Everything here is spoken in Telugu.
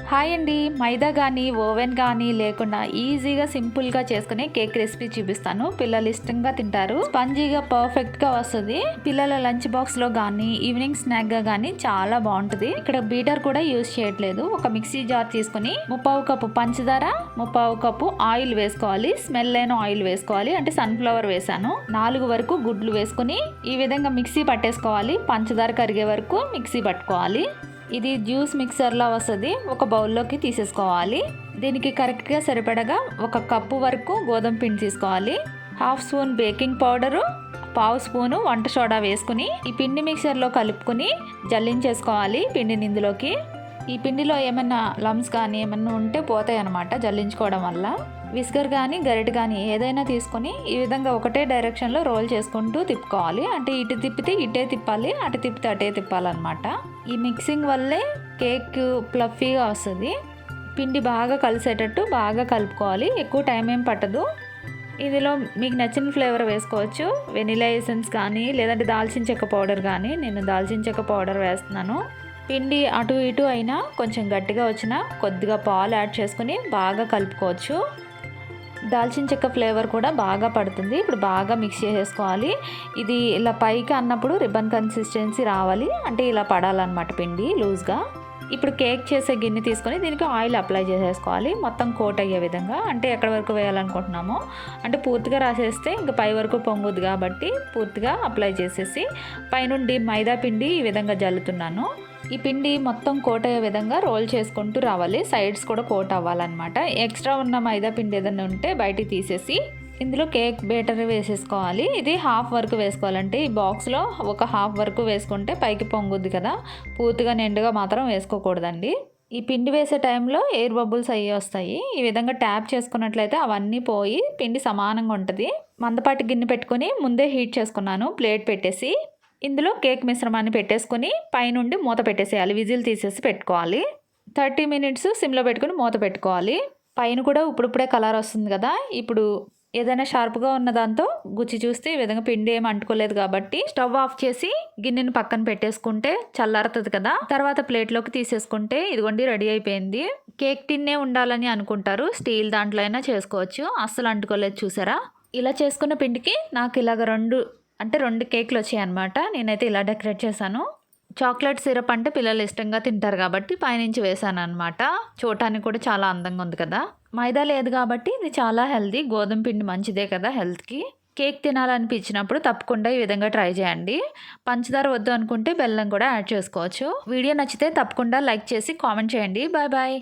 హాయ్ అండి. మైదా కానీ ఓవెన్ కానీ లేకుండా ఈజీగా సింపుల్గా చేసుకునే కేక్ రెసిపీ చూపిస్తాను. పిల్లలు ఇష్టంగా తింటారు. స్పంజీగా పర్ఫెక్ట్గా వస్తుంది. పిల్లల లంచ్ బాక్స్లో కానీ ఈవినింగ్ స్నాక్గా కానీ చాలా బాగుంటుంది. ఇక్కడ బీటర్ కూడా యూజ్ చేయట్లేదు. ఒక మిక్సీ జార్ తీసుకుని 1/2 కప్పు పంచదార, 1/2 కప్పు ఆయిల్ వేసుకోవాలి. స్మెల్ అయిన ఆయిల్ వేసుకోవాలి. అంటే సన్ఫ్లవర్ వేసాను. 4 వరకు గుడ్లు వేసుకుని ఈ విధంగా మిక్సీ పట్టేసుకోవాలి. పంచదార కరిగే వరకు మిక్సీ పట్టుకోవాలి. ఇది జ్యూస్ మిక్సర్లా వస్తుంది. ఒక బౌల్లోకి తీసేసుకోవాలి. దీనికి కరెక్ట్గా సరిపడగా 1 కప్పు వరకు గోధుమ పిండి తీసుకోవాలి. 1/2 స్పూన్ బేకింగ్ పౌడరు, 1/2 స్పూను వంట సోడా వేసుకుని ఈ పిండి మిక్సర్లో కలుపుకొని జల్లించేసుకోవాలి పిండిని ఇందులోకి. ఈ పిండిలో ఏమైనా లమ్స్ కానీ ఏమైనా ఉంటే పోతాయి అన్నమాట జల్లించుకోవడం వల్ల. విస్కర్ కానీ గరిటె కానీ ఏదైనా తీసుకొని ఈ విధంగా ఒకటే డైరెక్షన్లో రోల్ చేసుకుంటూ తిప్పుకోవాలి. అంటే ఇటు తిప్పితే ఇటే తిప్పాలి, అటు తిప్పితే అటే తిప్పాలన్నమాట. ఈ మిక్సింగ్ వల్లే కేక్ ఫ్లఫీగా వస్తుంది. పిండి బాగా కలిసేటట్టు బాగా కలుపుకోవాలి. ఎక్కువ టైం ఏం పట్టదు. ఇందులో మీకు నచ్చిన ఫ్లేవర్ వేసుకోవచ్చు. వెనిలా ఎసెన్స్ కానీ లేదంటే దాల్చిన చెక్క పౌడర్ కానీ. నేను దాల్చిన చెక్క పౌడర్ వేస్తున్నాను. పిండి అటు ఇటు అయినా కొంచెం గట్టిగా వచ్చినా కొద్దిగా పాలు యాడ్ చేసుకుని బాగా కలుపుకోవచ్చు. దాల్చిన చెక్క ఫ్లేవర్ కూడా బాగా పడుతుంది. ఇప్పుడు బాగా మిక్స్ చేసేసుకోవాలి. ఇది ఇలా పైకి అన్నప్పుడు రిబ్బన్ కన్సిస్టెన్సీ రావాలి. అంటే ఇలా పడాలన్నమాట పిండి లూజ్గా. ఇప్పుడు కేక్ చేసే గిన్నె తీసుకొని దీనికి ఆయిల్ అప్లై చేసేసుకోవాలి. మొత్తం కోట్ అయ్యే విధంగా. అంటే ఎక్కడి వరకు వేయాలనుకుంటున్నామో అంటే పూర్తిగా రాసేస్తే ఇంకా పై వరకు పొంగుద్ది కాబట్టి పూర్తిగా అప్లై చేసేసి పైనుండి మైదా పిండి ఈ విధంగా జల్లుతున్నాను. ఈ పిండి మొత్తం కోట్ అయ్యే విధంగా రోల్ చేసుకుంటూ రావాలి. సైడ్స్ కూడా కోట్ అవ్వాలన్నమాట. ఎక్స్ట్రా ఉన్న మైదా పిండి ఏదైనా ఉంటే బయటికి తీసేసి ఇందులో కేక్ బేటర్ వేసేసుకోవాలి. ఇది 1/2 వరకు వేసుకోవాలంటే ఈ బాక్స్లో ఒక 1/2 వరకు వేసుకుంటే పైకి పొంగుద్ది కదా. పూర్తిగా నిండుగా మాత్రం వేసుకోకూడదండి. ఈ పిండి వేసే టైంలో ఎయిర్ బబుల్స్ అయ్యి వస్తాయి. ఈ విధంగా ట్యాప్ చేసుకున్నట్లయితే అవన్నీ పోయి పిండి సమానంగా ఉంటుంది. మందపాటి గిన్నె పెట్టుకొని ముందే హీట్ చేసుకున్నాను. ప్లేట్ పెట్టేసి ఇందులో కేక్ మిశ్రమాన్ని పెట్టేసుకొని పైనుండి మూత పెట్టేసేయాలి. విజిల్ తీసేసి పెట్టుకోవాలి. 30 మినిట్స్ సిమ్లో పెట్టుకుని మూత పెట్టుకోవాలి. పైన కూడా ఇప్పుడిప్పుడే కలర్ వస్తుంది కదా. ఇప్పుడు ఏదైనా షార్ప్గా ఉన్న దాంతో గుచ్చి చూస్తే ఈ విధంగా పిండి ఏమి అంటుకోలేదు కాబట్టి స్టవ్ ఆఫ్ చేసి గిన్నెని పక్కన పెట్టేసుకుంటే చల్లారుతుంది కదా. తర్వాత ప్లేట్లోకి తీసేసుకుంటే ఇదిగోండి రెడీ అయిపోయింది. కేక్ టిన్నే ఉండాలని అనుకుంటారు. స్టీల్ దాంట్లో అయినా చేసుకోవచ్చు. అస్సలు అంటుకోలేదు చూసారా. ఇలా చేసుకున్న పిండికి నాకు ఇలాగ 2 కేక్లు వచ్చాయి అనమాట. నేనైతే ఇలా డెకరేట్ చేశాను. చాక్లెట్ సిరప్ అంటే పిల్లలు ఇష్టంగా తింటారు కాబట్టి పైనుంచి వేసాను అనమాట. చూడటానికి కూడా చాలా అందంగా ఉంది కదా. మైదా లేదు కాబట్టి ఇది చాలా హెల్తీ. గోధుమ పిండి మంచిదే కదా హెల్త్కి. కేక్ తినాలనిపించినప్పుడు తప్పకుండా ఈ విధంగా ట్రై చేయండి. పంచదార వద్దు అనుకుంటే బెల్లం కూడా యాడ్ చేసుకోవచ్చు. వీడియో నచ్చితే తప్పకుండా లైక్ చేసి కామెంట్ చేయండి. Bye bye.